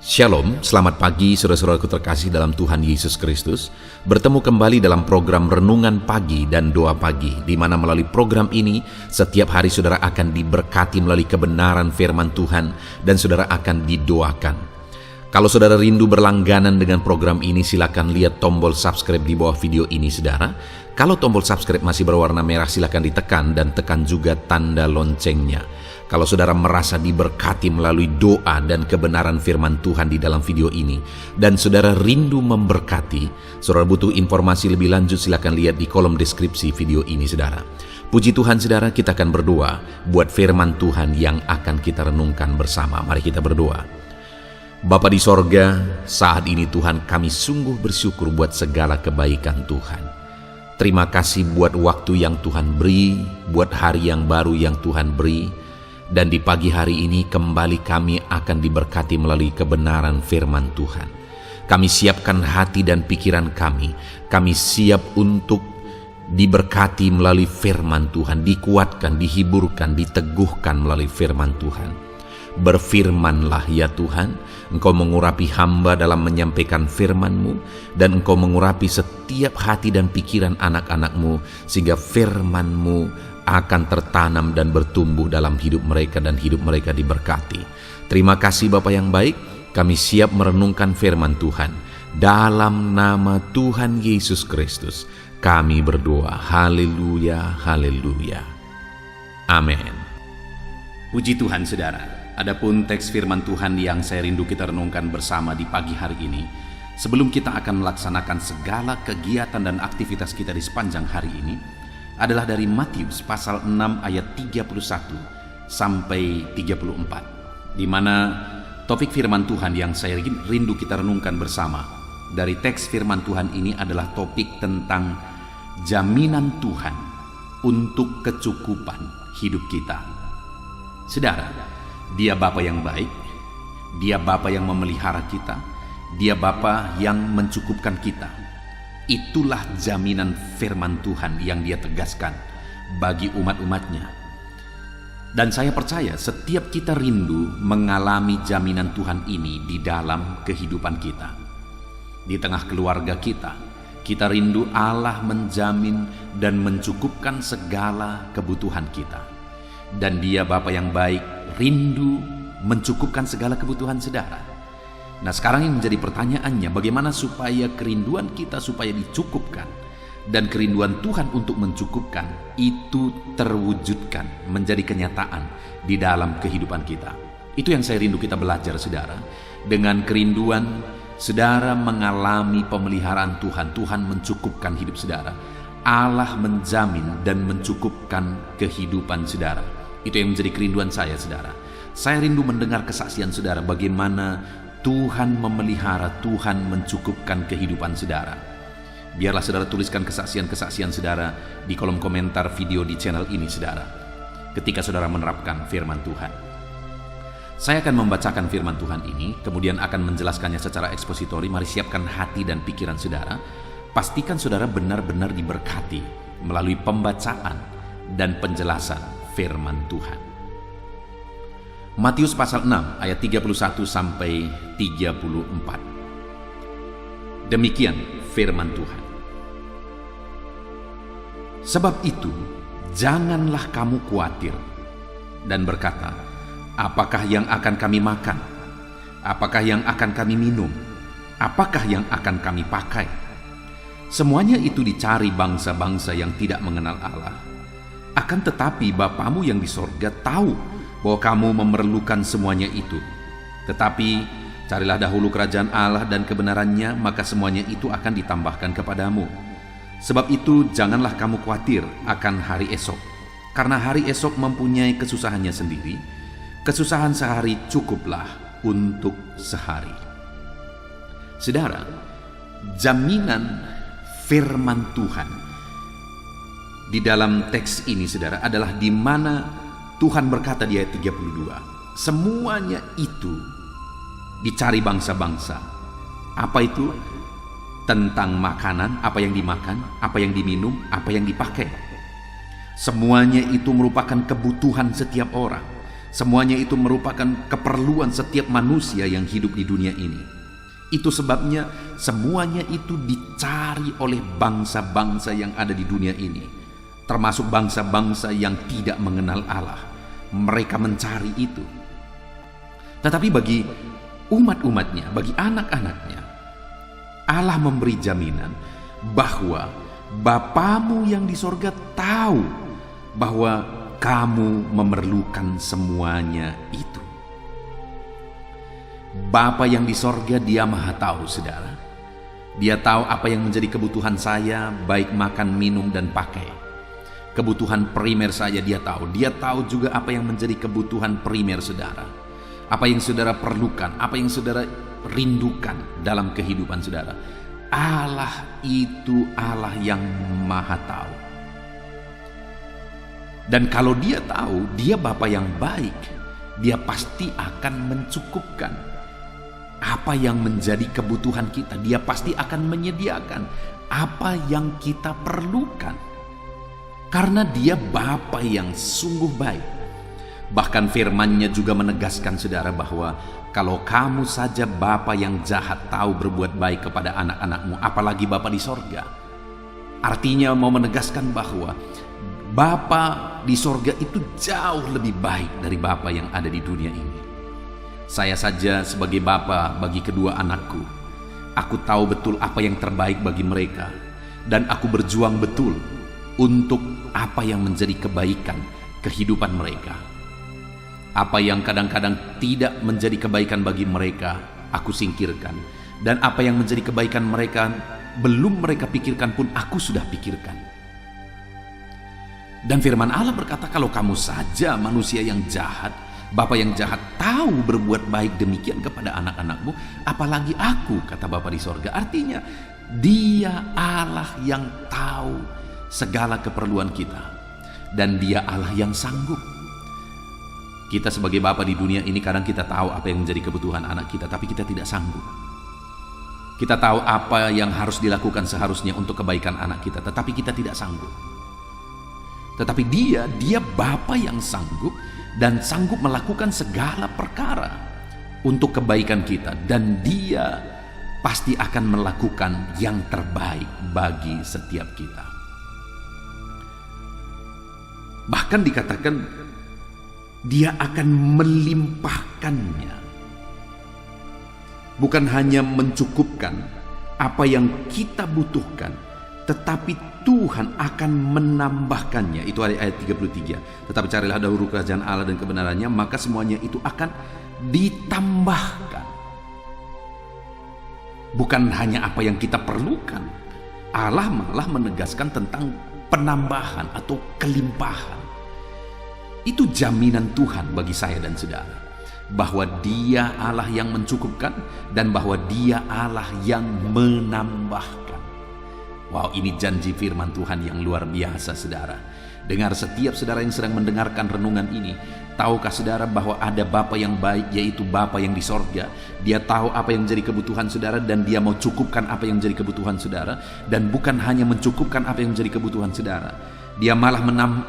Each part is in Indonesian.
Shalom, selamat pagi saudara-saudaraku terkasih dalam Tuhan Yesus Kristus. Bertemu kembali dalam program Renungan Pagi dan Doa Pagi, di mana melalui program ini setiap hari saudara akan diberkati melalui kebenaran firman Tuhan dan saudara akan didoakan. Kalau saudara rindu berlangganan dengan program ini, silakan lihat tombol subscribe di bawah video ini saudara. Kalau tombol subscribe masih berwarna merah, silakan ditekan dan tekan juga tanda loncengnya. Kalau saudara merasa diberkati melalui doa dan kebenaran firman Tuhan di dalam video ini, dan saudara rindu memberkati, saudara butuh informasi lebih lanjut, silakan lihat di kolom deskripsi video ini saudara. Puji Tuhan saudara, kita akan berdoa buat firman Tuhan yang akan kita renungkan bersama. Mari kita berdoa. Bapa di sorga, saat ini Tuhan kami sungguh bersyukur buat segala kebaikan Tuhan. Terima kasih buat waktu yang Tuhan beri, buat hari yang baru yang Tuhan beri. Dan di pagi hari ini kembali kami akan diberkati melalui kebenaran firman Tuhan. Kami siapkan hati dan pikiran kami. Kami siap untuk diberkati melalui firman Tuhan, dikuatkan, dihiburkan, diteguhkan melalui firman Tuhan. Berfirmanlah ya Tuhan, Engkau mengurapi hamba dalam menyampaikan firman-Mu, dan Engkau mengurapi setiap hati dan pikiran anak-anak-Mu, sehingga firman-Mu akan tertanam dan bertumbuh dalam hidup mereka dan hidup mereka diberkati. Terima kasih Bapa yang baik, kami siap merenungkan firman Tuhan. Dalam nama Tuhan Yesus Kristus, kami berdoa. Haleluya, haleluya. Amin. Puji Tuhan saudara. Adapun teks firman Tuhan yang saya rindu kita renungkan bersama di pagi hari ini, sebelum kita akan melaksanakan segala kegiatan dan aktivitas kita di sepanjang hari ini, adalah dari Matius pasal 6 ayat 31 sampai 34, di mana topik firman Tuhan yang saya rindu kita renungkan bersama dari teks firman Tuhan ini adalah topik tentang jaminan Tuhan untuk kecukupan hidup kita. Saudara, Dia Bapa yang baik, Dia Bapa yang memelihara kita, Dia Bapa yang mencukupkan kita. Itulah jaminan firman Tuhan yang Dia tegaskan bagi umat-umatnya. Dan saya percaya setiap kita rindu mengalami jaminan Tuhan ini di dalam kehidupan kita. Di tengah keluarga kita, kita rindu Allah menjamin dan mencukupkan segala kebutuhan kita. Dan Dia Bapa yang baik rindu mencukupkan segala kebutuhan saudara. Nah, sekarang yang menjadi pertanyaannya, bagaimana supaya kerinduan kita supaya dicukupkan dan kerinduan Tuhan untuk mencukupkan itu terwujudkan menjadi kenyataan di dalam kehidupan kita. Itu yang saya rindu kita belajar saudara. Dengan kerinduan saudara mengalami pemeliharaan Tuhan, Tuhan mencukupkan hidup saudara. Allah menjamin dan mencukupkan kehidupan saudara. Itu yang menjadi kerinduan saya saudara. Saya rindu mendengar kesaksian saudara bagaimana Tuhan memelihara, Tuhan mencukupkan kehidupan saudara. Biarlah saudara tuliskan kesaksian-kesaksian saudara di kolom komentar video di channel ini saudara, ketika saudara menerapkan firman Tuhan. Saya akan membacakan firman Tuhan ini, kemudian akan menjelaskannya secara ekspositori. Mari siapkan hati dan pikiran saudara. Pastikan saudara benar-benar diberkati melalui pembacaan dan penjelasan firman Tuhan. Matius pasal 6 ayat 31 sampai 34. Demikian firman Tuhan. Sebab itu, janganlah kamu khawatir dan berkata, apakah yang akan kami makan? Apakah yang akan kami minum? Apakah yang akan kami pakai? Semuanya itu dicari bangsa-bangsa yang tidak mengenal Allah. Akan tetapi Bapamu yang di sorga tahu bahwa kamu memerlukan semuanya itu. Tetapi carilah dahulu kerajaan Allah dan kebenarannya, maka semuanya itu akan ditambahkan kepadamu. Sebab itu janganlah kamu khawatir akan hari esok, karena hari esok mempunyai kesusahannya sendiri. Kesusahan sehari cukuplah untuk sehari. Saudara, jaminan firman Tuhan di dalam teks ini saudara adalah di mana Tuhan berkata di ayat 32, semuanya itu dicari bangsa-bangsa. Apa itu? Tentang makanan, apa yang dimakan, apa yang diminum, apa yang dipakai. Semuanya itu merupakan kebutuhan setiap orang. Semuanya itu merupakan keperluan setiap manusia yang hidup di dunia ini. Itu sebabnya semuanya itu dicari oleh bangsa-bangsa yang ada di dunia ini, termasuk bangsa-bangsa yang tidak mengenal Allah. Mereka mencari itu. Tetapi bagi umat-umatnya, bagi anak-anaknya, Allah memberi jaminan bahwa Bapamu yang di sorga tahu bahwa kamu memerlukan semuanya itu. Bapa yang di sorga, Dia maha tahu, saudara. Dia tahu apa yang menjadi kebutuhan saya, baik makan, minum, dan pakai. Kebutuhan primer saya Dia tahu. Dia tahu juga apa yang menjadi kebutuhan primer saudara. Apa yang saudara perlukan, apa yang saudara rindukan dalam kehidupan saudara. Allah itu Allah yang maha tahu. Dan kalau Dia tahu, Dia Bapa yang baik, Dia pasti akan mencukupkan apa yang menjadi kebutuhan kita. Dia pasti akan menyediakan apa yang kita perlukan, karena Dia Bapa yang sungguh baik. Bahkan firman-Nya juga menegaskan saudara bahwa kalau kamu saja Bapa yang jahat tahu berbuat baik kepada anak-anakmu, apalagi Bapa di sorga. Artinya mau menegaskan bahwa Bapa di sorga itu jauh lebih baik dari Bapa yang ada di dunia ini. Saya saja sebagai Bapa bagi kedua anakku, aku tahu betul apa yang terbaik bagi mereka, dan aku berjuang betul untuk apa yang menjadi kebaikan kehidupan mereka. Apa yang kadang-kadang tidak menjadi kebaikan bagi mereka, aku singkirkan. Dan apa yang menjadi kebaikan mereka, belum mereka pikirkan pun aku sudah pikirkan. Dan firman Allah berkata, kalau kamu saja manusia yang jahat, Bapa yang jahat tahu berbuat baik demikian kepada anak-anakmu, apalagi aku, kata Bapa di sorga. Artinya, Dia Allah yang tahu segala keperluan kita. Dan Dia Allah yang sanggup. Kita sebagai Bapa di dunia ini kadang kita tahu apa yang menjadi kebutuhan anak kita, tapi kita tidak sanggup. Kita tahu apa yang harus dilakukan seharusnya untuk kebaikan anak kita, tetapi kita tidak sanggup. Tetapi Dia Bapa yang sanggup dan sanggup melakukan segala perkara untuk kebaikan kita, dan Dia pasti akan melakukan yang terbaik bagi setiap kita. Bahkan dikatakan Dia akan melimpahkannya. Bukan hanya mencukupkan apa yang kita butuhkan, tetapi Tuhan akan menambahkannya. Itu ayat 33. Tetapi carilah dahulu kerajaan Allah dan kebenarannya, maka semuanya itu akan ditambahkan. Bukan hanya apa yang kita perlukan. Allah malah menegaskan tentang penambahan atau kelimpahan. Itu jaminan Tuhan bagi saya dan saudara, bahwa Dia Allah yang mencukupkan dan bahwa Dia Allah yang menambahkan. Wow, ini janji firman Tuhan yang luar biasa saudara. Dengar setiap saudara yang sedang mendengarkan renungan ini, tahukah saudara bahwa ada Bapa yang baik, yaitu Bapa yang di sorga. Dia tahu apa yang menjadi kebutuhan saudara, dan Dia mau cukupkan apa yang menjadi kebutuhan saudara. Dan bukan hanya mencukupkan apa yang menjadi kebutuhan saudara, Dia malah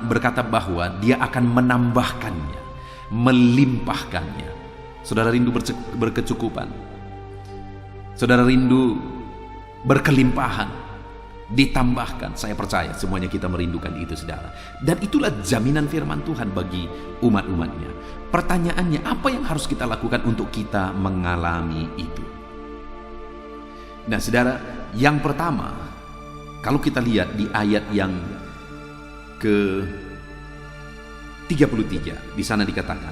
berkata bahwa Dia akan menambahkannya, melimpahkannya. Saudara rindu berkecukupan? Saudara rindu berkelimpahan, ditambahkan? Saya percaya semuanya kita merindukan itu saudara. Dan itulah jaminan firman Tuhan bagi umat-umatnya. Pertanyaannya, apa yang harus kita lakukan untuk kita mengalami itu? Nah saudara, yang pertama, kalau kita lihat di ayat yang ke-33, di sana dikatakan,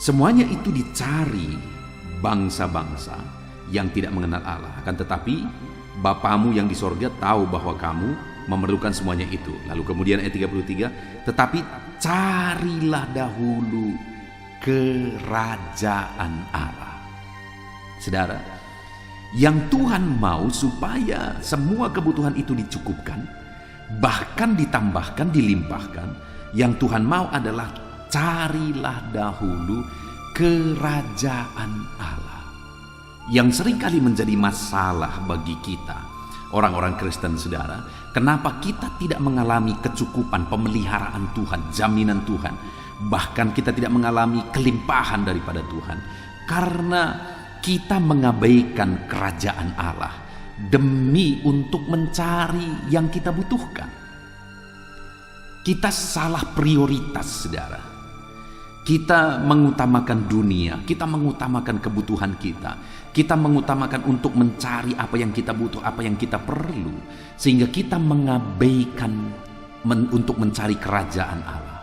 semuanya itu dicari bangsa-bangsa yang tidak mengenal Allah, akan tetapi Bapamu yang di sorga tahu bahwa kamu memerlukan semuanya itu. Lalu kemudian ayat 33, tetapi carilah dahulu kerajaan Allah. Saudara, yang Tuhan mau supaya semua kebutuhan itu dicukupkan, bahkan ditambahkan, dilimpahkan. Yang Tuhan mau adalah carilah dahulu kerajaan Allah. Yang seringkali menjadi masalah bagi kita, orang-orang Kristen saudara, kenapa kita tidak mengalami kecukupan, pemeliharaan Tuhan, jaminan Tuhan? Bahkan kita tidak mengalami kelimpahan daripada Tuhan karena kita mengabaikan kerajaan Allah demi untuk mencari yang kita butuhkan. Kita salah prioritas, saudara. Kita mengutamakan dunia, kita mengutamakan kebutuhan kita. Kita mengutamakan untuk mencari apa yang kita butuh, apa yang kita perlu. Sehingga kita mengabaikan untuk mencari kerajaan Allah.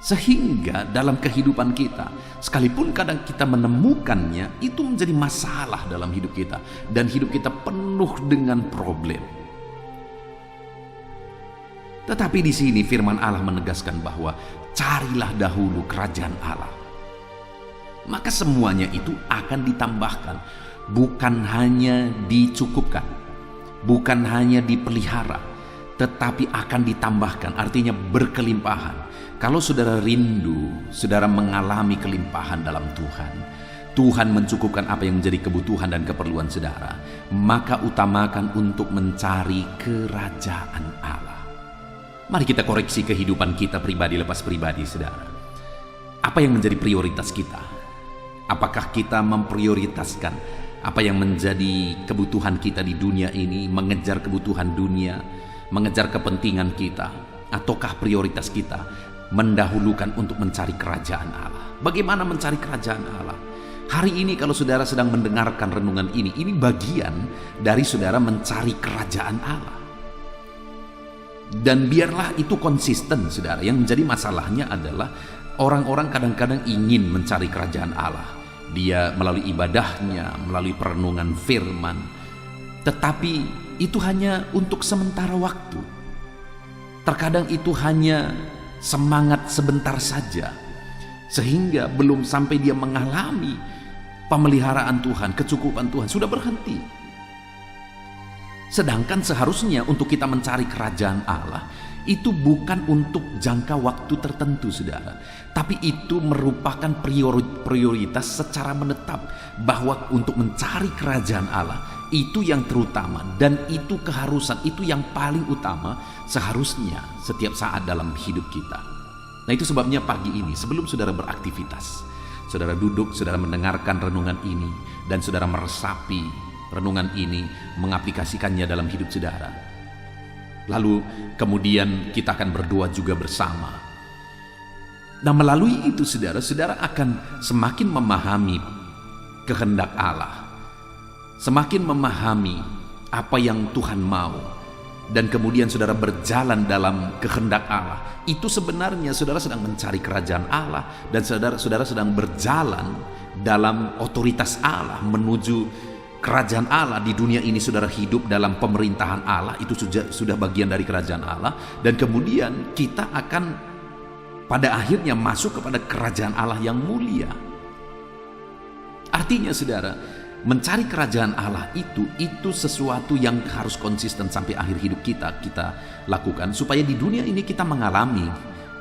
Sehingga dalam kehidupan kita, sekalipun kadang kita menemukannya, itu menjadi masalah dalam hidup kita. Dan hidup kita penuh dengan problem. Tetapi di sini firman Allah menegaskan bahwa carilah dahulu kerajaan Allah. Maka semuanya itu akan ditambahkan, bukan hanya dicukupkan, bukan hanya dipelihara, tetapi akan ditambahkan, artinya berkelimpahan. Kalau saudara rindu, saudara mengalami kelimpahan dalam Tuhan, Tuhan mencukupkan apa yang menjadi kebutuhan dan keperluan saudara, maka utamakan untuk mencari kerajaan Allah. Mari kita koreksi kehidupan kita pribadi lepas pribadi, saudara. Apa yang menjadi prioritas kita? Apakah kita memprioritaskan apa yang menjadi kebutuhan kita di dunia ini, mengejar kebutuhan dunia, mengejar kepentingan kita, ataukah prioritas kita mendahulukan untuk mencari kerajaan Allah? Bagaimana mencari kerajaan Allah? Hari ini kalau saudara sedang mendengarkan renungan ini bagian dari saudara mencari kerajaan Allah. Dan biarlah itu konsisten, saudara. Yang menjadi masalahnya adalah orang-orang kadang-kadang ingin mencari kerajaan Allah. Dia melalui ibadahnya, melalui perenungan firman. Tetapi itu hanya untuk sementara waktu. Terkadang itu hanya semangat sebentar saja. Sehingga belum sampai dia mengalami pemeliharaan Tuhan, kecukupan Tuhan, sudah berhenti. Sedangkan seharusnya untuk kita mencari kerajaan Allah itu bukan untuk jangka waktu tertentu, saudara. Tapi itu merupakan prioritas secara menetap, bahwa untuk mencari kerajaan Allah itu yang terutama dan itu keharusan, itu yang paling utama seharusnya setiap saat dalam hidup kita. Nah, itu sebabnya pagi ini sebelum saudara beraktivitas, saudara duduk, saudara mendengarkan renungan ini dan saudara meresapi renungan ini, mengaplikasikannya dalam hidup saudara. Lalu kemudian kita akan berdoa juga bersama. Nah, melalui itu saudara akan semakin memahami kehendak Allah, semakin memahami apa yang Tuhan mau, dan kemudian saudara berjalan dalam kehendak Allah. Itu sebenarnya saudara sedang mencari kerajaan Allah, dan saudara sedang berjalan dalam otoritas Allah menuju kerajaan Allah. Di dunia ini saudara hidup dalam pemerintahan Allah, itu sudah bagian dari kerajaan Allah. Dan kemudian kita akan pada akhirnya masuk kepada kerajaan Allah yang mulia. Artinya saudara, mencari kerajaan Allah itu sesuatu yang harus konsisten sampai akhir hidup kita lakukan, supaya di dunia ini kita mengalami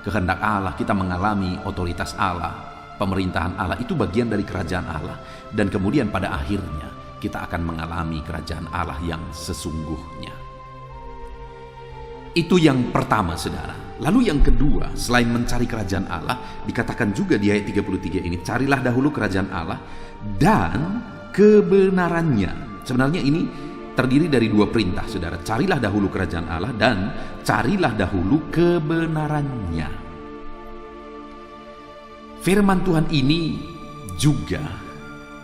kehendak Allah, kita mengalami otoritas Allah, pemerintahan Allah. Itu bagian dari kerajaan Allah. Dan kemudian pada akhirnya kita akan mengalami kerajaan Allah yang sesungguhnya. Itu yang pertama, saudara. Lalu yang kedua, selain mencari kerajaan Allah, dikatakan juga di ayat 33 ini, carilah dahulu kerajaan Allah dan kebenarannya. Sebenarnya ini terdiri dari dua perintah, saudara. Carilah dahulu kerajaan Allah dan carilah dahulu kebenarannya. Firman Tuhan ini juga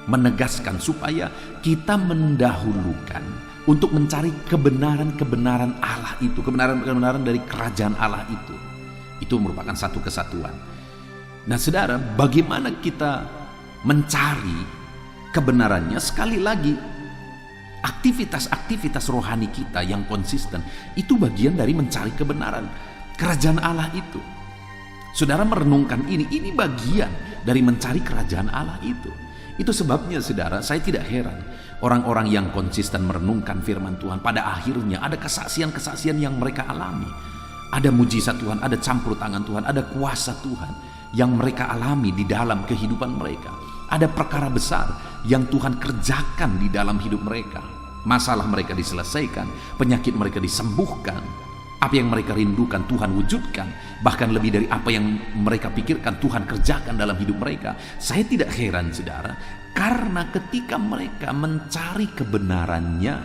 menegaskan supaya kita mendahulukan untuk mencari kebenaran-kebenaran Allah itu, kebenaran-kebenaran dari kerajaan Allah itu. Itu merupakan satu kesatuan. Nah, saudara, bagaimana kita mencari kebenarannya? Sekali lagi, aktivitas-aktivitas rohani kita yang konsisten itu bagian dari mencari kebenaran kerajaan Allah itu. Saudara merenungkan ini bagian dari mencari kerajaan Allah itu. Itu sebabnya saudara, saya tidak heran orang-orang yang konsisten merenungkan firman Tuhan pada akhirnya ada kesaksian-kesaksian yang mereka alami. Ada mujizat Tuhan, ada campur tangan Tuhan, ada kuasa Tuhan yang mereka alami di dalam kehidupan mereka. Ada perkara besar yang Tuhan kerjakan di dalam hidup mereka. Masalah mereka diselesaikan, penyakit mereka disembuhkan. Apa yang mereka rindukan Tuhan wujudkan, bahkan lebih dari apa yang mereka pikirkan Tuhan kerjakan dalam hidup mereka. Saya tidak heran saudara, karena ketika mereka mencari kebenarannya,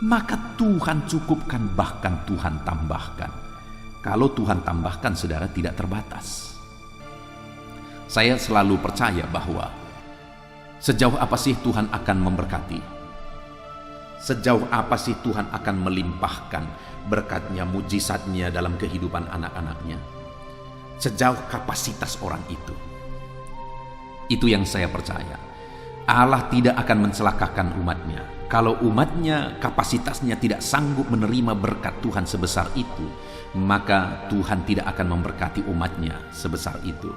maka Tuhan cukupkan, bahkan Tuhan tambahkan. Kalau Tuhan tambahkan saudara, tidak terbatas. Saya selalu percaya bahwa sejauh apa sih Tuhan akan memberkati? Sejauh apa sih Tuhan akan melimpahkan berkatnya, mujizatnya dalam kehidupan anak-anaknya? Sejauh kapasitas orang itu. Itu yang saya percaya. Allah tidak akan mencelakakan umatnya. Kalau umatnya kapasitasnya tidak sanggup menerima berkat Tuhan sebesar itu, maka Tuhan tidak akan memberkati umatnya sebesar itu.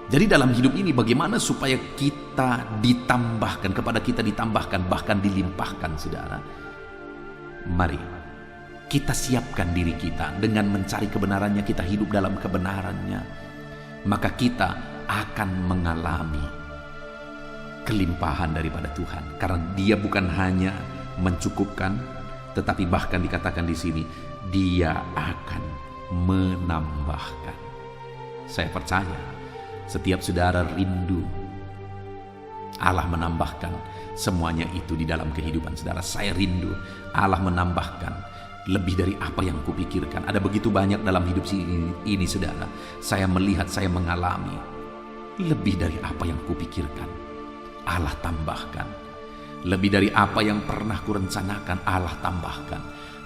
Jadi dalam hidup ini bagaimana supaya kita ditambahkan, kepada kita ditambahkan, bahkan dilimpahkan saudara? Mari kita siapkan diri kita dengan mencari kebenarannya, kita hidup dalam kebenarannya. Maka kita akan mengalami kelimpahan daripada Tuhan. Karena Dia bukan hanya mencukupkan, tetapi bahkan dikatakan di sini, Dia akan menambahkan. Saya percaya setiap saudara rindu Allah menambahkan semuanya itu di dalam kehidupan saudara. Saya rindu Allah menambahkan lebih dari apa yang kupikirkan. Ada begitu banyak dalam hidup ini saudara, saya melihat, saya mengalami lebih dari apa yang kupikirkan, Allah tambahkan. Lebih dari apa yang pernah kurencanakan, Allah tambahkan.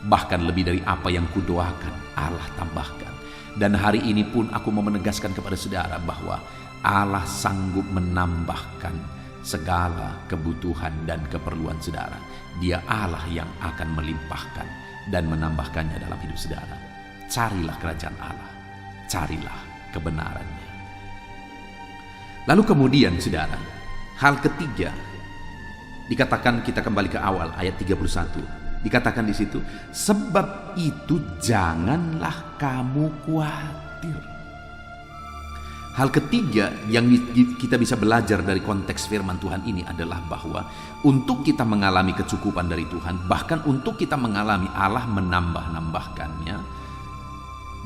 Bahkan lebih dari apa yang kudoakan, Allah tambahkan. Dan hari ini pun aku mau menegaskan kepada saudara bahwa Allah sanggup menambahkan segala kebutuhan dan keperluan saudara. Dia Allah yang akan melimpahkan dan menambahkannya dalam hidup saudara. Carilah kerajaan Allah, carilah kebenarannya. Lalu kemudian saudara, hal ketiga, dikatakan, kita kembali ke awal ayat 31. Dikatakan di situ, sebab itu janganlah kamu khawatir. Hal ketiga yang kita bisa belajar dari konteks firman Tuhan ini adalah bahwa untuk kita mengalami kecukupan dari Tuhan, bahkan untuk kita mengalami Allah menambah-nambahkannya,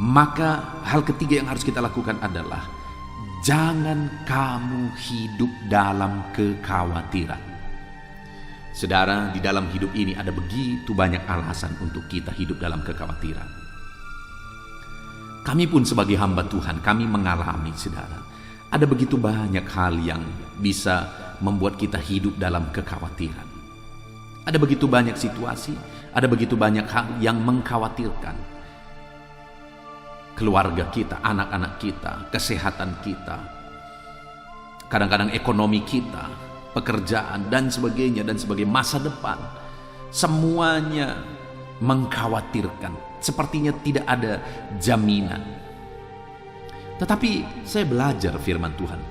maka hal ketiga yang harus kita lakukan adalah jangan kamu hidup dalam kekhawatiran. Saudara, di dalam hidup ini ada begitu banyak alasan untuk kita hidup dalam kekhawatiran. Kami pun sebagai hamba Tuhan, kami mengalami saudara, ada begitu banyak hal yang bisa membuat kita hidup dalam kekhawatiran. Ada begitu banyak situasi, ada begitu banyak hal yang mengkhawatirkan. Keluarga kita, anak-anak kita, kesehatan kita, kadang-kadang ekonomi kita, pekerjaan dan sebagainya, dan sebagai masa depan, semuanya mengkhawatirkan. Sepertinya tidak ada jaminan. Tetapi saya belajar firman Tuhan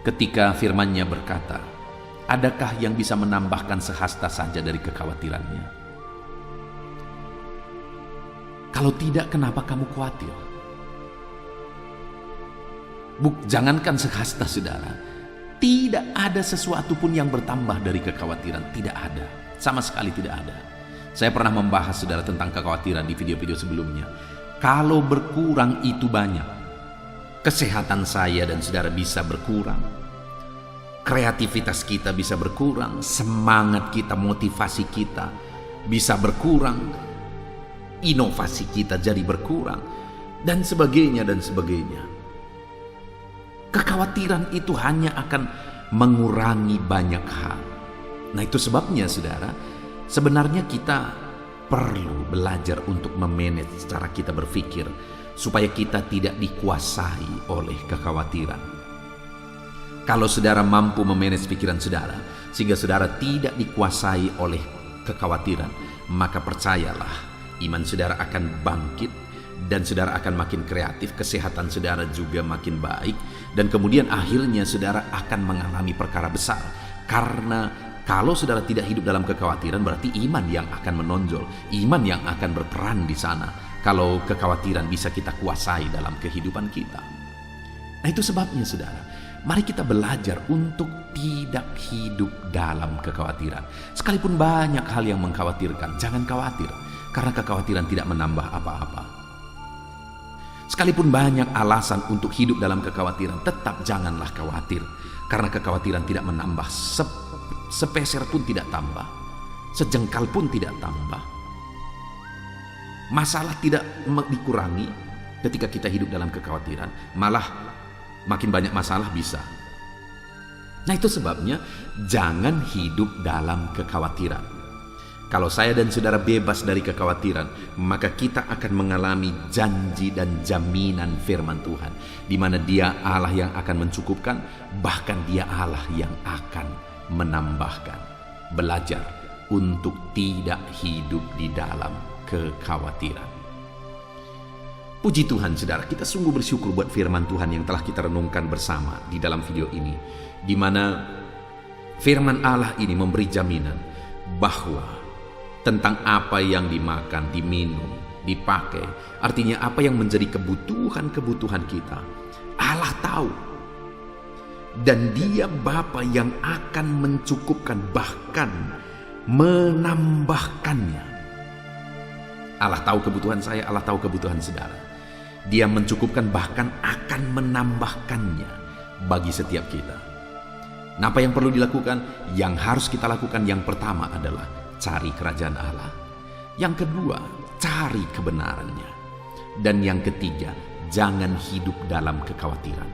ketika firman-Nya berkata, adakah yang bisa menambahkan sehasta saja dari kekhawatirannya? Kalau tidak, kenapa kamu khawatir? Jangankan sehasta saudara, tidak ada sesuatu pun yang bertambah dari kekhawatiran. Tidak ada, sama sekali tidak ada. Saya pernah membahas saudara tentang kekhawatiran di video-video sebelumnya. Kalau berkurang itu banyak. Kesehatan saya dan saudara bisa berkurang. Kreativitas kita bisa berkurang. Semangat kita, motivasi kita bisa berkurang. Inovasi kita jadi berkurang. Dan sebagainya dan sebagainya. Kekhawatiran itu hanya akan mengurangi banyak hal. Nah, itu sebabnya saudara, sebenarnya kita perlu belajar untuk memanage cara kita berpikir supaya kita tidak dikuasai oleh kekhawatiran. Kalau saudara mampu memanage pikiran saudara sehingga saudara tidak dikuasai oleh kekhawatiran, maka percayalah, iman saudara akan bangkit dan saudara akan makin kreatif, kesehatan saudara juga makin baik, dan kemudian akhirnya saudara akan mengalami perkara besar. Karena kalau saudara tidak hidup dalam kekhawatiran, berarti iman yang akan menonjol, iman yang akan berperan di sana. Kalau kekhawatiran bisa kita kuasai dalam kehidupan kita. Nah, itu sebabnya saudara, mari kita belajar untuk tidak hidup dalam kekhawatiran. Sekalipun banyak hal yang mengkhawatirkan, jangan khawatir. Karena kekhawatiran tidak menambah apa-apa. Sekalipun banyak alasan untuk hidup dalam kekhawatiran, tetap janganlah khawatir. Karena kekhawatiran tidak menambah, sepeser pun tidak tambah, sejengkal pun tidak tambah. Masalah tidak dikurangi ketika kita hidup dalam kekhawatiran, malah makin banyak masalah bisa. Nah, itu sebabnya jangan hidup dalam kekhawatiran. Kalau saya dan saudara bebas dari kekhawatiran, maka kita akan mengalami janji dan jaminan firman Tuhan, di mana Dia Allah yang akan mencukupkan, bahkan Dia Allah yang akan menambahkan. Belajar untuk tidak hidup di dalam kekhawatiran. Puji Tuhan saudara, kita sungguh bersyukur buat firman Tuhan yang telah kita renungkan bersama di dalam video ini, di mana firman Allah ini memberi jaminan bahwa tentang apa yang dimakan, diminum, dipakai, artinya apa yang menjadi kebutuhan kita, Allah tahu. Dan Dia Bapa yang akan mencukupkan, bahkan menambahkannya. Allah tahu kebutuhan saya, Allah tahu kebutuhan saudara. Dia mencukupkan, bahkan akan menambahkannya bagi setiap kita. Nah, apa yang perlu dilakukan? Yang harus kita lakukan yang pertama adalah cari kerajaan Allah. Yang kedua, cari kebenarannya. Dan yang ketiga, jangan hidup dalam kekhawatiran.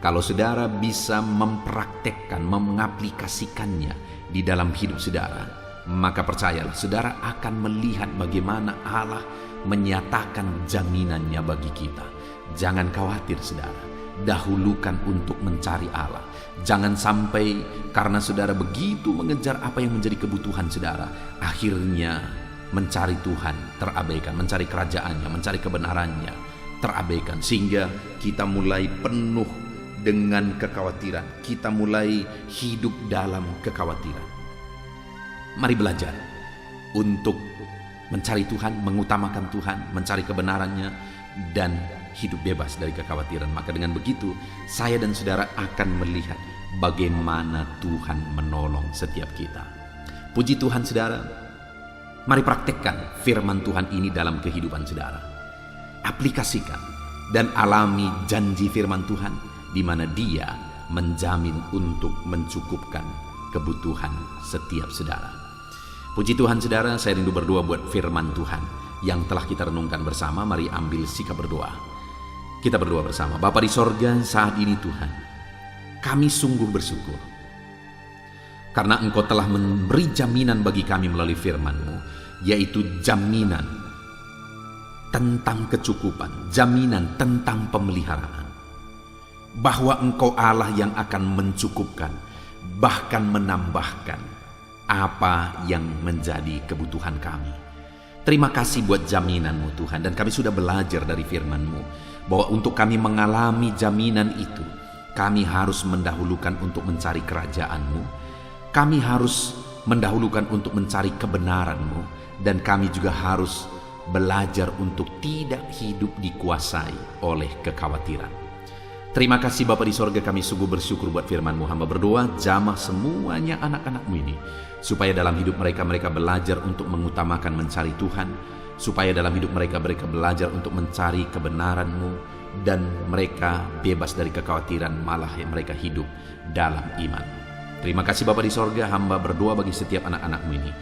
Kalau saudara bisa mempraktekkan, mengaplikasikannya di dalam hidup saudara, maka percayalah, saudara akan melihat bagaimana Allah menyatakan jaminannya bagi kita. Jangan khawatir saudara, dahulukan untuk mencari Allah. Jangan sampai karena saudara begitu mengejar apa yang menjadi kebutuhan saudara, akhirnya mencari Tuhan terabaikan, mencari kerajaannya, mencari kebenarannya terabaikan, sehingga kita mulai penuh dengan kekhawatiran, kita mulai hidup dalam kekhawatiran. Mari belajar untuk mencari Tuhan, mengutamakan Tuhan, mencari kebenarannya, dan hidup bebas dari kekhawatiran. Maka dengan begitu, saya dan saudara akan melihat bagaimana Tuhan menolong setiap kita. Puji Tuhan saudara, mari praktekkan firman Tuhan ini dalam kehidupan saudara. Aplikasikan dan alami janji firman Tuhan, di mana Dia menjamin untuk mencukupkan kebutuhan setiap saudara. Puji Tuhan saudara, saya rindu berdoa buat firman Tuhan yang telah kita renungkan bersama. Mari ambil sikap berdoa. Kita berdoa bersama. Bapa di sorga, saat ini Tuhan, kami sungguh bersyukur karena Engkau telah memberi jaminan bagi kami melalui firman-Mu, yaitu jaminan tentang kecukupan, jaminan tentang pemeliharaan, bahwa Engkau Allah yang akan mencukupkan, bahkan menambahkan apa yang menjadi kebutuhan kami. Terima kasih buat jaminan-Mu Tuhan, dan kami sudah belajar dari firman-Mu bahwa untuk kami mengalami jaminan itu, kami harus mendahulukan untuk mencari kerajaan-Mu, kami harus mendahulukan untuk mencari kebenaran-Mu, dan kami juga harus belajar untuk tidak hidup dikuasai oleh kekhawatiran. Terima kasih Bapa di sorga, kami sungguh bersyukur buat firman-Mu. Hamba berdoa, jamah semuanya anak-anak-Mu ini, supaya dalam hidup mereka belajar untuk mengutamakan mencari Tuhan, supaya dalam hidup mereka belajar untuk mencari kebenaran-Mu, dan mereka bebas dari kekhawatiran, malah mereka hidup dalam iman. Terima kasih Bapa di sorga, hamba berdoa bagi setiap anak-anak-Mu ini.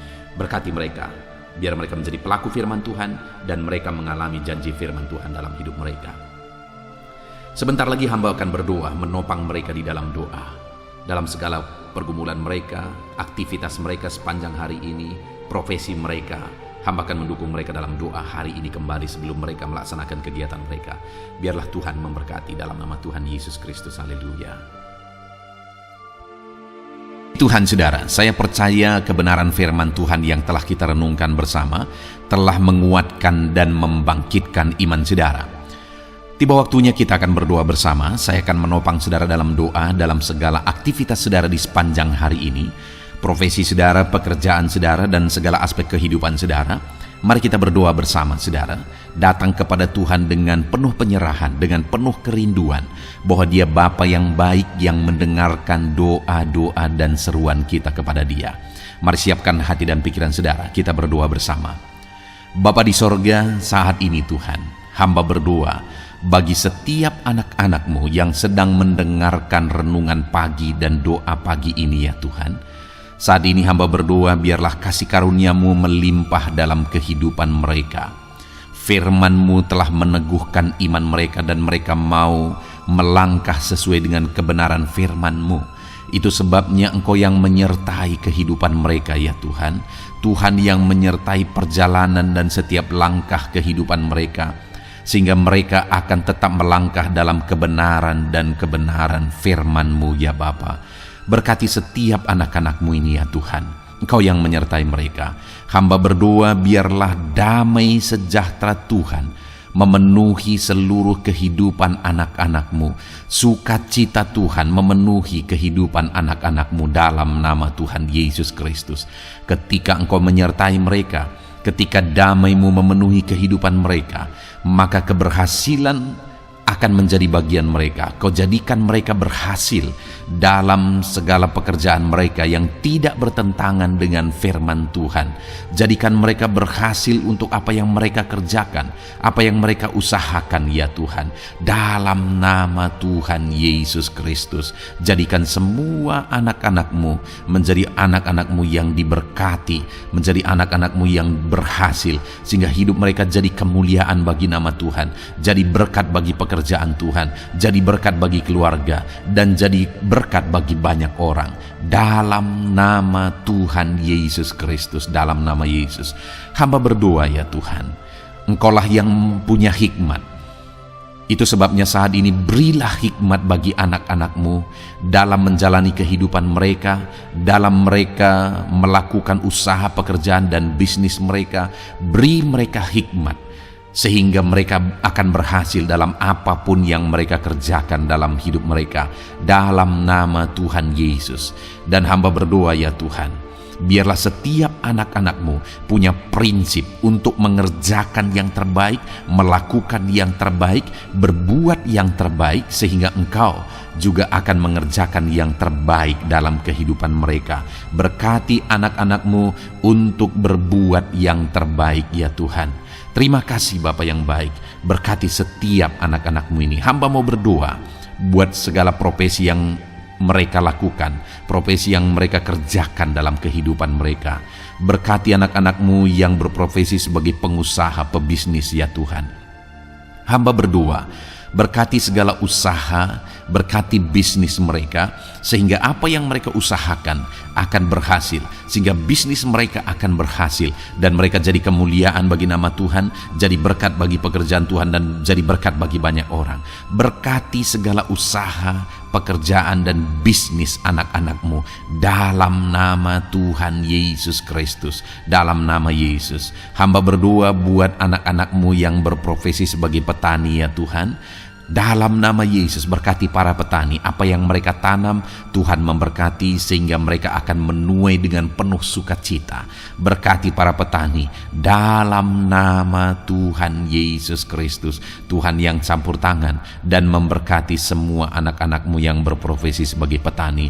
Berkati mereka, biar mereka menjadi pelaku firman Tuhan, dan mereka mengalami janji firman Tuhan dalam hidup mereka. Sebentar lagi hamba akan berdoa menopang mereka di dalam doa, dalam segala pergumulan mereka, aktivitas mereka sepanjang hari ini, profesi mereka. Hamba akan mendukung mereka dalam doa hari ini kembali sebelum mereka melaksanakan kegiatan mereka. Biarlah Tuhan memberkati dalam nama Tuhan Yesus Kristus. Haleluya. Tuhan saudara, saya percaya kebenaran firman Tuhan yang telah kita renungkan bersama telah menguatkan dan membangkitkan iman saudara. Tiba waktunya kita akan berdoa bersama. Saya akan menopang saudara dalam doa dalam segala aktivitas saudara di sepanjang hari ini, profesi saudara, pekerjaan saudara, dan segala aspek kehidupan saudara. Mari kita berdoa bersama saudara, datang kepada Tuhan dengan penuh penyerahan, dengan penuh kerinduan bahwa Dia Bapa yang baik yang mendengarkan doa-doa dan seruan kita kepada Dia. Mari siapkan hati dan pikiran saudara, kita berdoa bersama. Bapa di sorga, saat ini Tuhan, hamba berdoa bagi setiap anak-anak-Mu yang sedang mendengarkan renungan pagi dan doa pagi ini ya Tuhan. Saat ini hamba berdoa biarlah kasih karunia-Mu melimpah dalam kehidupan mereka. Firman-Mu telah meneguhkan iman mereka dan mereka mau melangkah sesuai dengan kebenaran firman-Mu. Itu sebabnya Engkau yang menyertai kehidupan mereka ya Tuhan. Tuhan yang menyertai perjalanan dan setiap langkah kehidupan mereka, sehingga mereka akan tetap melangkah dalam kebenaran dan kebenaran firman-Mu ya Bapa. Berkati setiap anak-anak-Mu ini ya Tuhan. Engkau yang menyertai mereka. Hamba berdoa biarlah damai sejahtera Tuhan memenuhi seluruh kehidupan anak-anak-Mu. Sukacita Tuhan memenuhi kehidupan anak-anak-Mu dalam nama Tuhan Yesus Kristus. Ketika Engkau menyertai mereka, ketika damai-Mu memenuhi kehidupan mereka, maka keberhasilan akan menjadi bagian mereka. Kau jadikan mereka berhasil dalam segala pekerjaan mereka yang tidak bertentangan dengan firman Tuhan. Jadikan mereka berhasil untuk apa yang mereka kerjakan, apa yang mereka usahakan ya Tuhan. Dalam nama Tuhan Yesus Kristus, jadikan semua anak-anak-Mu menjadi anak-anak-Mu yang diberkati, menjadi anak-anak-Mu yang berhasil, sehingga hidup mereka jadi kemuliaan bagi nama Tuhan, jadi berkat bagi pekerjaan Tuhan, jadi berkat bagi keluarga, dan jadi berkat bagi banyak orang. Dalam nama Tuhan Yesus Kristus, dalam nama Yesus, hamba berdoa ya Tuhan, Engkaulah yang punya hikmat. Itu sebabnya saat ini berilah hikmat bagi anak-anak-Mu dalam menjalani kehidupan mereka, dalam mereka melakukan usaha pekerjaan dan bisnis mereka. Beri mereka hikmat, sehingga mereka akan berhasil dalam apapun yang mereka kerjakan dalam hidup mereka, dalam nama Tuhan Yesus. Dan hamba berdoa ya Tuhan, biarlah setiap anak-anak-Mu punya prinsip untuk mengerjakan yang terbaik, melakukan yang terbaik, berbuat yang terbaik, sehingga Engkau juga akan mengerjakan yang terbaik dalam kehidupan mereka. Berkati anak-anak-Mu untuk berbuat yang terbaik ya Tuhan. Terima kasih Bapa yang baik, berkati setiap anak-anak-Mu ini. Hamba mau berdoa buat segala profesi yang mereka lakukan, profesi yang mereka kerjakan dalam kehidupan mereka. Berkati anak-anak-Mu yang berprofesi sebagai pengusaha, pebisnis ya Tuhan. Hamba berdoa, berkati segala usaha, berkati bisnis mereka, sehingga apa yang mereka usahakan akan berhasil, sehingga bisnis mereka akan berhasil, dan mereka jadi kemuliaan bagi nama Tuhan, jadi berkat bagi pekerjaan Tuhan, dan jadi berkat bagi banyak orang. Berkati segala usaha, pekerjaan, dan bisnis anak-anak-Mu dalam nama Tuhan Yesus Kristus, dalam nama Yesus. Hamba berdoa buat anak-anak-Mu yang berprofesi sebagai petani ya Tuhan. Dalam nama Yesus, berkati para petani. Apa yang mereka tanam, Tuhan memberkati, sehingga mereka akan menuai dengan penuh sukacita. Berkati para petani dalam nama Tuhan Yesus Kristus. Tuhan yang campur tangan dan memberkati semua anak-anak-Mu yang berprofesi sebagai petani.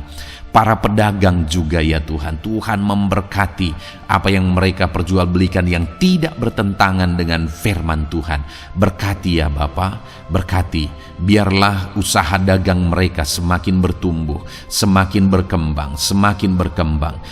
Para pedagang juga ya Tuhan, Tuhan memberkati apa yang mereka perjualbelikan yang tidak bertentangan dengan firman Tuhan. Berkati ya Bapa, berkati, biarlah usaha dagang mereka semakin bertumbuh, semakin berkembang,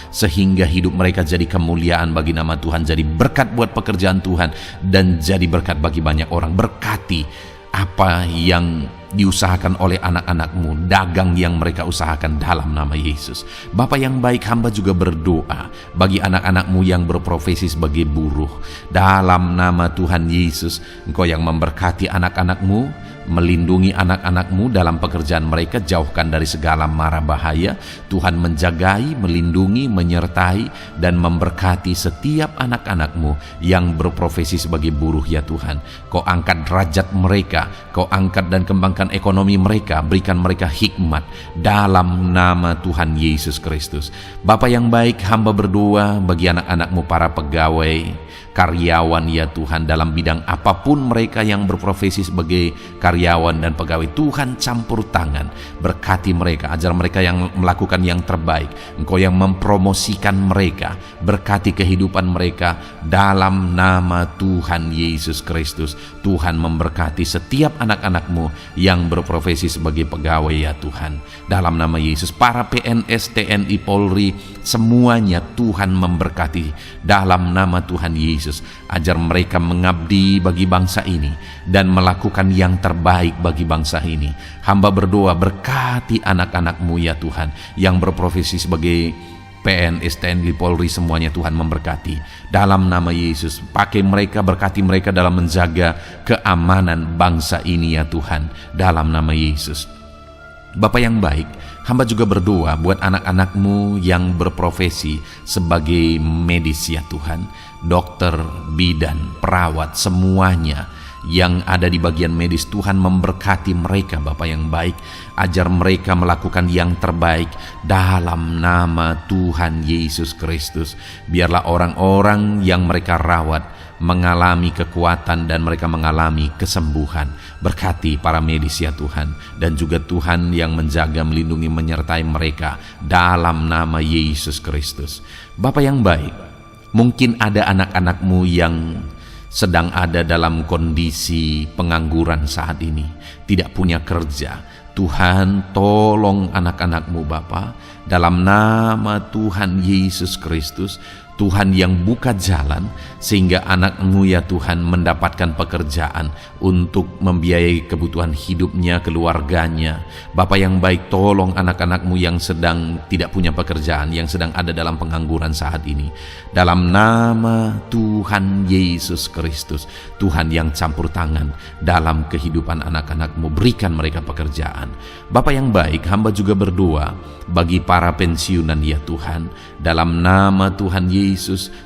sehingga hidup mereka jadi kemuliaan bagi nama Tuhan, jadi berkat buat pekerjaan Tuhan, dan jadi berkat bagi banyak orang. Berkati apa yang diusahakan oleh anak-anak-Mu, dagang yang mereka usahakan dalam nama Yesus. Bapa yang baik, hamba juga berdoa bagi anak-anak-Mu yang berprofesi sebagai buruh. Dalam nama Tuhan Yesus, Engkau yang memberkati anak-anak-Mu, melindungi anak-anak-Mu dalam pekerjaan mereka, jauhkan dari segala mara bahaya. Tuhan menjagai, melindungi, menyertai, dan memberkati setiap anak-anak-Mu yang berprofesi sebagai buruh ya Tuhan. Kau angkat derajat mereka, Kau angkat dan kembangkan ekonomi mereka, berikan mereka hikmat dalam nama Tuhan Yesus Kristus. Bapa yang baik, hamba berdoa bagi anak-anak-Mu para pegawai, karyawan ya Tuhan, dalam bidang apapun mereka yang berprofesi sebagai karyawan dan pegawai. Tuhan campur tangan, berkati mereka, ajar mereka yang melakukan yang terbaik. Engkau yang mempromosikan mereka, berkati kehidupan mereka dalam nama Tuhan Yesus Kristus. Tuhan memberkati setiap anak-anak-Mu yang berprofesi sebagai pegawai ya Tuhan, dalam nama Yesus. Para PNS, TNI, Polri, semuanya Tuhan memberkati dalam nama Tuhan Yesus. Ajar mereka mengabdi bagi bangsa ini dan melakukan yang terbaik bagi bangsa ini. Hamba berdoa, berkati anak-anak-Mu ya Tuhan yang berprofesi sebagai PNS, TNI, Polri, semuanya Tuhan memberkati dalam nama Yesus. Pakai mereka, berkati mereka dalam menjaga keamanan bangsa ini ya Tuhan, dalam nama Yesus. Bapa yang baik, hamba juga berdoa buat anak-anak-Mu yang berprofesi sebagai medis ya Tuhan, dokter, bidan, perawat, semuanya yang ada di bagian medis. Tuhan memberkati mereka Bapa yang baik, ajar mereka melakukan yang terbaik dalam nama Tuhan Yesus Kristus. Biarlah orang-orang yang mereka rawat mengalami kekuatan dan mereka mengalami kesembuhan. Berkati para medis ya Tuhan, dan juga Tuhan yang menjaga, melindungi, menyertai mereka dalam nama Yesus Kristus. Bapa yang baik, mungkin ada anak-anak-Mu yang sedang ada dalam kondisi pengangguran saat ini, tidak punya kerja. Tuhan, tolong anak-anak-Mu Bapa, dalam nama Tuhan Yesus Kristus. Tuhan yang buka jalan sehingga anak-Mu ya Tuhan mendapatkan pekerjaan untuk membiayai kebutuhan hidupnya, keluarganya. Bapa yang baik, tolong anak-anak-Mu yang sedang tidak punya pekerjaan, yang sedang ada dalam pengangguran saat ini. Dalam nama Tuhan Yesus Kristus, Tuhan yang campur tangan dalam kehidupan anak-anak-Mu, berikan mereka pekerjaan. Bapa yang baik, hamba juga berdoa bagi para pensiunan ya Tuhan, dalam nama Tuhan Yesus.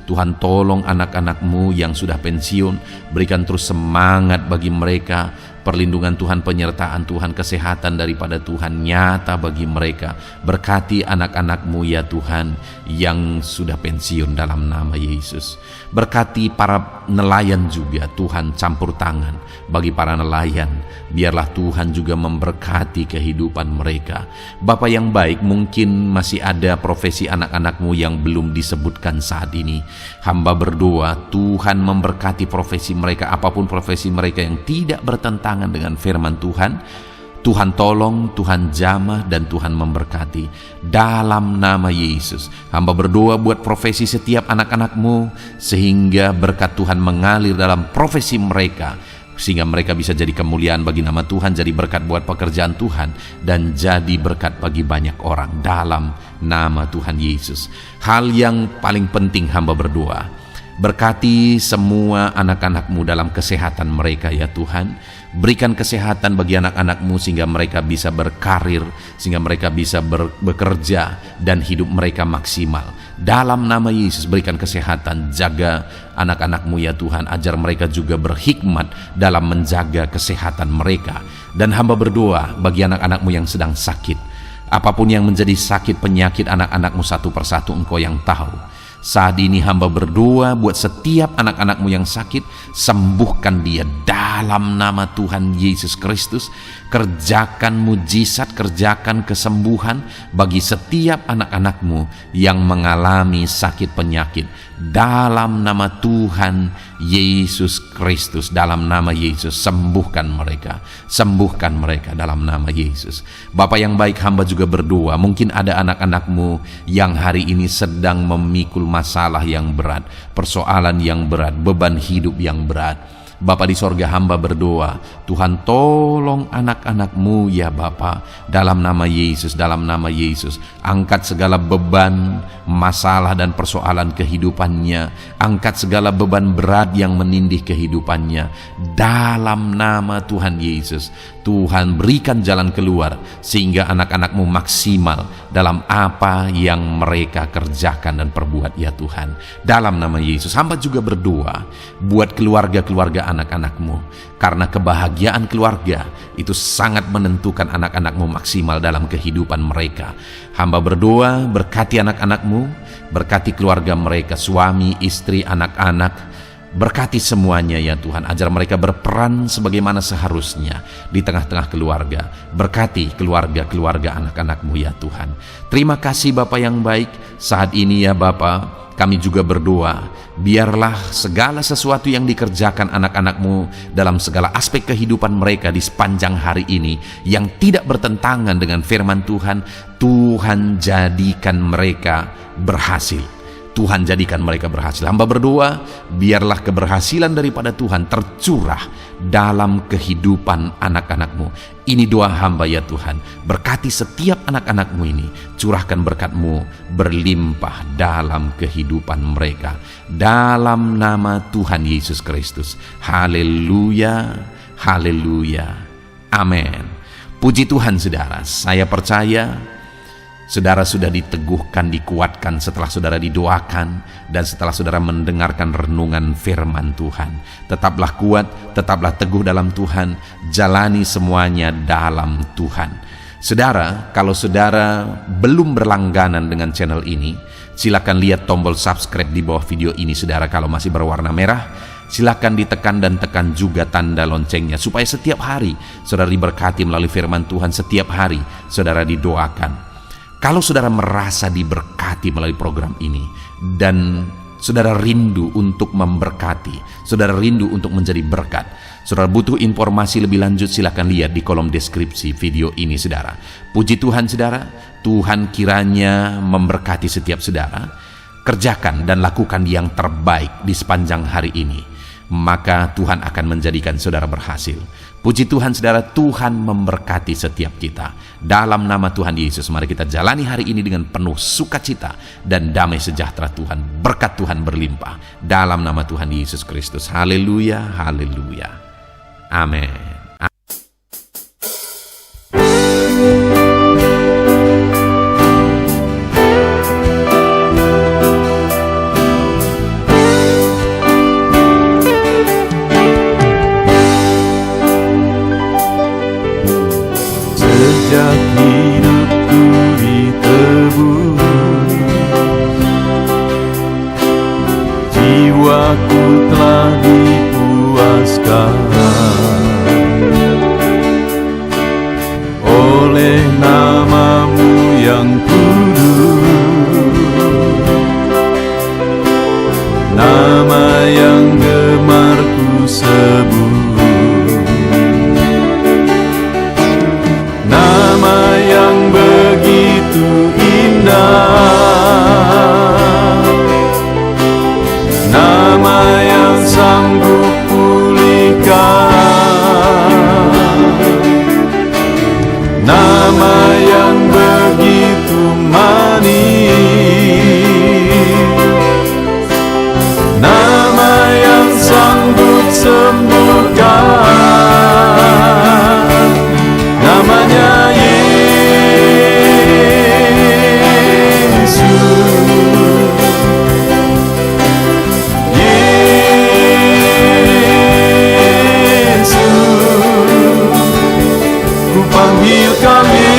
Tuhan, tolong anak-anak-Mu yang sudah pensiun, berikan terus semangat bagi mereka, perlindungan Tuhan, penyertaan Tuhan, kesehatan daripada Tuhan nyata bagi mereka. Berkati anak-anak-Mu ya Tuhan yang sudah pensiun dalam nama Yesus. Berkati para nelayan juga Tuhan, campur tangan bagi para nelayan. Biarlah Tuhan juga memberkati kehidupan mereka. Bapa yang baik, mungkin masih ada profesi anak-anak-Mu yang belum disebutkan saat ini. Hamba berdoa Tuhan memberkati profesi mereka, apapun profesi mereka yang tidak bertentangan dengan firman Tuhan. Tuhan tolong, Tuhan jamah, dan Tuhan memberkati dalam nama Yesus. Hamba berdoa buat profesi setiap anak-anak-Mu, sehingga berkat Tuhan mengalir dalam profesi mereka, sehingga mereka bisa jadi kemuliaan bagi nama Tuhan, jadi berkat buat pekerjaan Tuhan, dan jadi berkat bagi banyak orang dalam nama Tuhan Yesus. Hal yang paling penting hamba berdoa, berkati semua anak-anak-Mu dalam kesehatan mereka ya Tuhan. Berikan kesehatan bagi anak-anak-Mu sehingga mereka bisa berkarir, sehingga mereka bisa bekerja dan hidup mereka maksimal. Dalam nama Yesus, berikan kesehatan, jaga anak-anak-Mu ya Tuhan, ajar mereka juga berhikmat dalam menjaga kesehatan mereka. Dan hamba berdoa bagi anak-anak-Mu yang sedang sakit, apapun yang menjadi sakit penyakit anak-anak-Mu satu persatu Engkau yang tahu. Saat ini hamba berdoa buat setiap anak-anak-Mu yang sakit, sembuhkan dia dalam nama Tuhan Yesus Kristus. Kerjakan mujizat, kerjakan kesembuhan bagi setiap anak-anak-Mu yang mengalami sakit penyakit dalam nama Tuhan Yesus Kristus. Dalam nama Yesus, sembuhkan mereka dalam nama Yesus. Bapa yang baik, hamba juga berdoa, mungkin ada anak-anak-Mu yang hari ini sedang memikul masalah yang berat, persoalan yang berat, beban hidup yang berat. Bapa di sorga, hamba berdoa, Tuhan tolong anak-anak-Mu ya Bapa, dalam nama Yesus, dalam nama Yesus. Angkat segala beban, masalah dan persoalan kehidupannya, angkat segala beban berat yang menindih kehidupannya dalam nama Tuhan Yesus. Tuhan berikan jalan keluar sehingga anak-anak-Mu maksimal dalam apa yang mereka kerjakan dan perbuat ya Tuhan. Dalam nama Yesus, hamba juga berdoa buat keluarga-keluarga anak-anak-Mu, karena kebahagiaan keluarga itu sangat menentukan anak-anak-Mu maksimal dalam kehidupan mereka. Hamba berdoa, berkati anak-anak-Mu, berkati keluarga mereka, suami, istri, anak-anak. Berkati semuanya ya Tuhan, ajar mereka berperan sebagaimana seharusnya di tengah-tengah keluarga. Berkati keluarga-keluarga anak-anak-Mu ya Tuhan. Terima kasih Bapa yang baik. Saat ini ya Bapa, kami juga berdoa, biarlah segala sesuatu yang dikerjakan anak-anak-Mu dalam segala aspek kehidupan mereka di sepanjang hari ini yang tidak bertentangan dengan firman Tuhan, Tuhan jadikan mereka berhasil. Tuhan jadikan mereka berhasil. Hamba berdoa, biarlah keberhasilan daripada Tuhan tercurah dalam kehidupan anak-anak-Mu. Ini doa hamba ya Tuhan. Berkati setiap anak-anak-Mu ini. Curahkan berkat-Mu berlimpah dalam kehidupan mereka. Dalam nama Tuhan Yesus Kristus. Haleluya, haleluya, amin. Puji Tuhan saudara, saya percaya saudara sudah diteguhkan, dikuatkan setelah saudara didoakan dan setelah saudara mendengarkan renungan firman Tuhan. Tetaplah kuat, tetaplah teguh dalam Tuhan, jalani semuanya dalam Tuhan. Saudara, kalau saudara belum berlangganan dengan channel ini, silakan lihat tombol subscribe di bawah video ini saudara. Kalau masih berwarna merah, silakan ditekan dan tekan juga tanda loncengnya supaya setiap hari saudara diberkati melalui firman Tuhan. Setiap hari saudara didoakan. Kalau saudara merasa diberkati melalui program ini dan saudara rindu untuk memberkati, saudara rindu untuk menjadi berkat, saudara butuh informasi lebih lanjut, silakan lihat di kolom deskripsi video ini saudara. Puji Tuhan saudara, Tuhan kiranya memberkati setiap saudara. Kerjakan dan lakukan yang terbaik di sepanjang hari ini, maka Tuhan akan menjadikan saudara berhasil. Puji Tuhan saudara, Tuhan memberkati setiap kita. Dalam nama Tuhan Yesus, mari kita jalani hari ini dengan penuh sukacita dan damai sejahtera Tuhan. Berkat Tuhan berlimpah. Dalam nama Tuhan Yesus Kristus. Haleluya, haleluya. Amin. Sejak hidupku ditebus, jiwaku telah dipuaskan oleh nama-Mu yang kudus, nama yang gemar ku sebut. Nama yang begitu indah, nama yang sanggup pulihkan, nama yang begitu manis, nama yang sanggup sembuhkan, namanya Yesus. Yesus, ku panggil kau Yesus.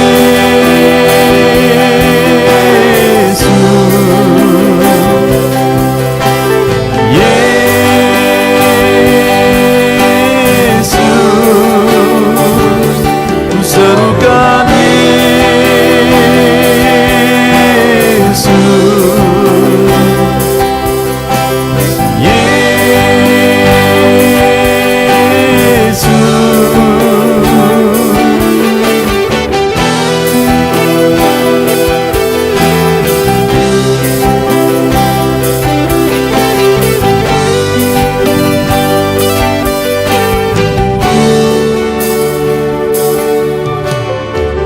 Yesus, ku serukan Yesus.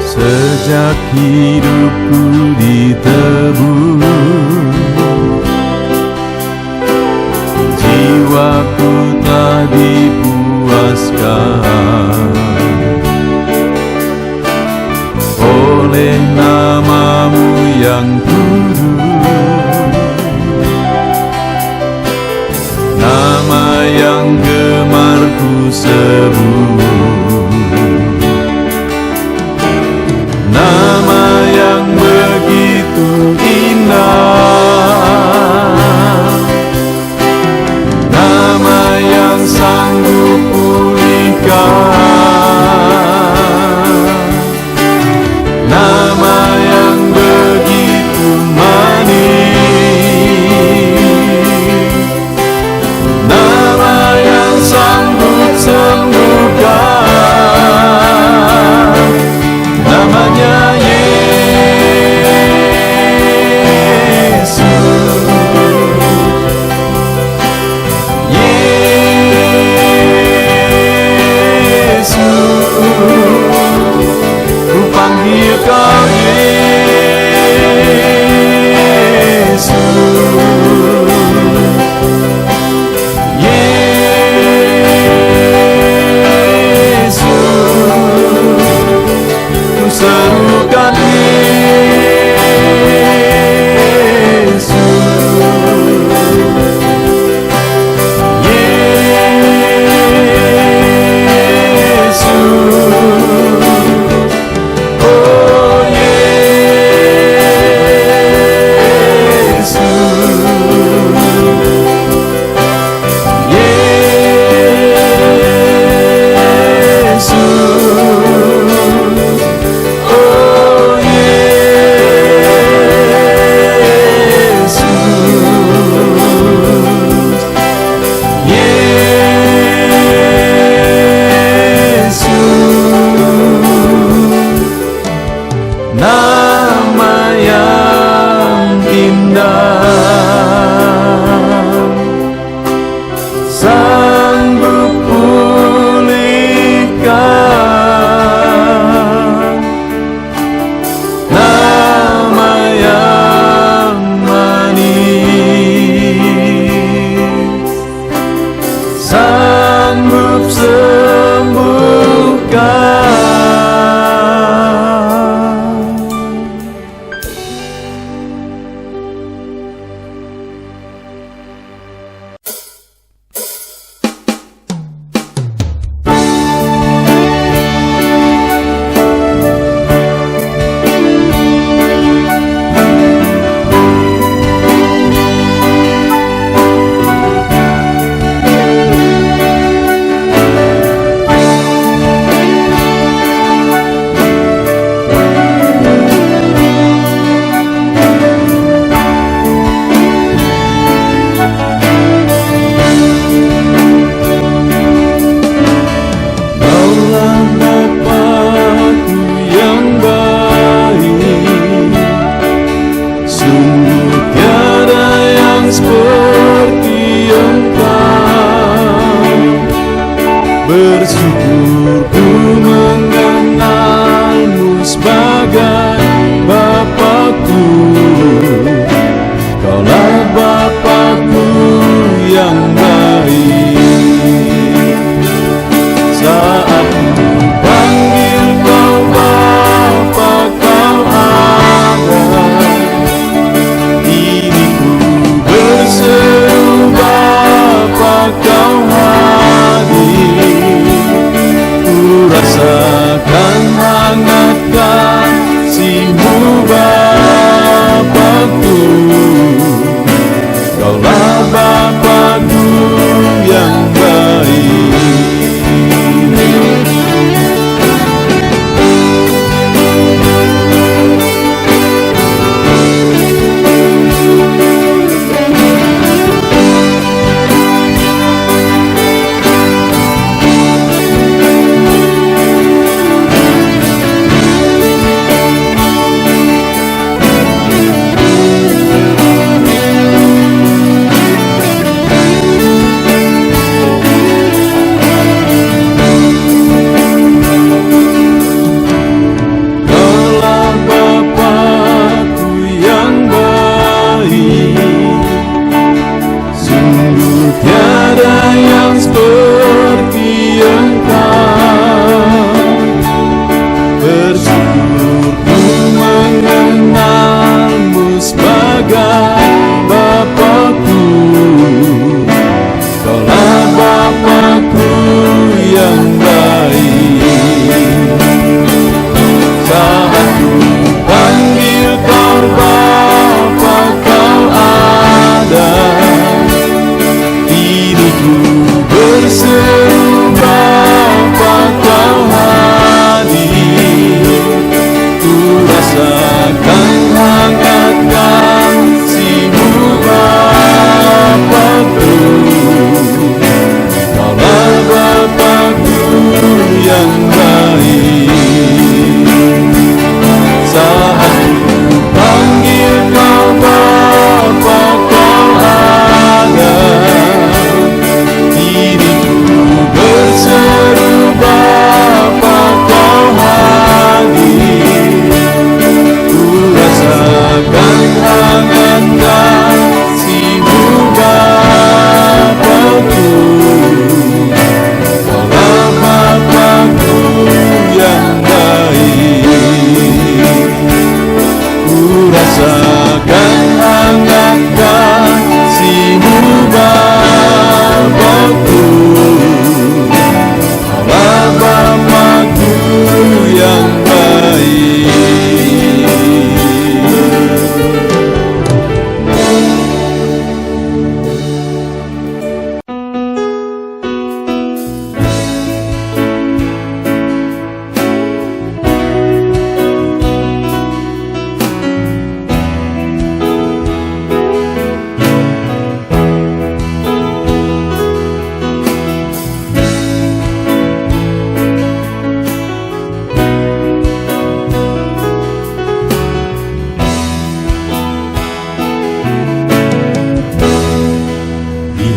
Sejak hidupku ditebus, jiwaku telah dipuaskan oleh nama-Mu yang kudus, nama yang gemar ku sebut, nama yang begitu indah, nama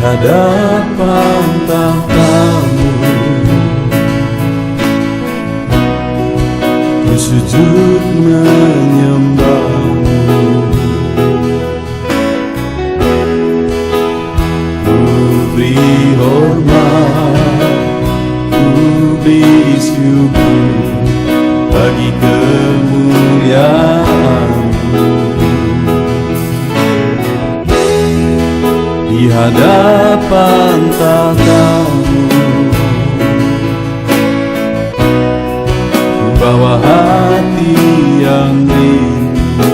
hadapan tahta-Mu, ku sujud menyembah-Mu. Ku beri hormat, ku beri syukur bagi kemuliaan-Mu. Di hadapan tahta-Mu, ku bawa hati yang rindu.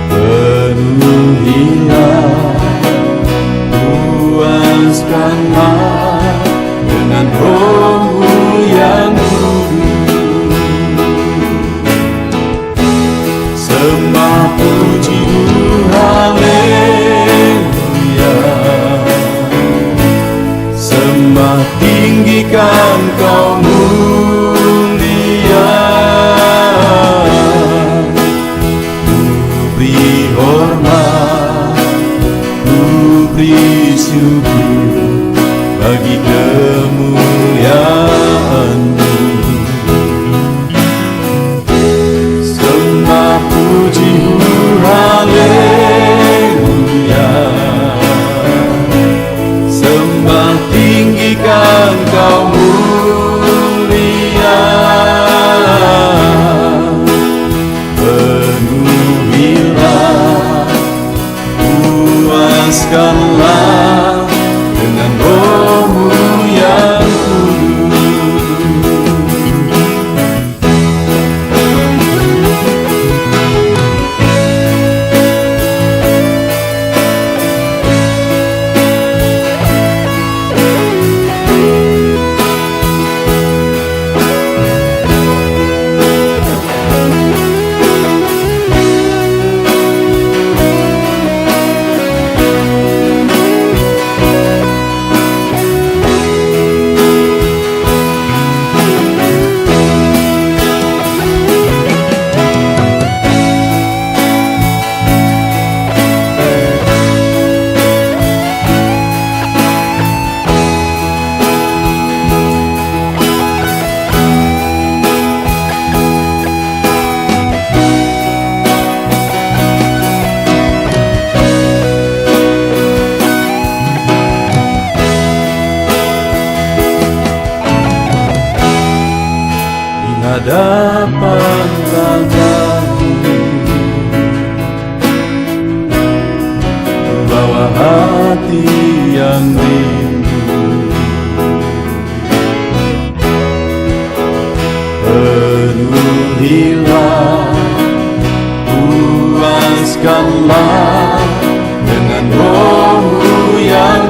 Penuhilah, puaskanlah dengan Roh-Mu yang kudus. Sembah puji haleluya, sembah tinggikan Kau mulia. Ku beri hormat, ku beri syukur bagi kemuliaan-Mu. Sembah puji haleluya, sembah tinggikan Kau mulia. Penuhilah, puaskanlah dengan Roh-Mu yang hadapan tahta-Mu, bawa hati yang rindu. Penuhilah, puaskanlah dengan Roh-Mu yang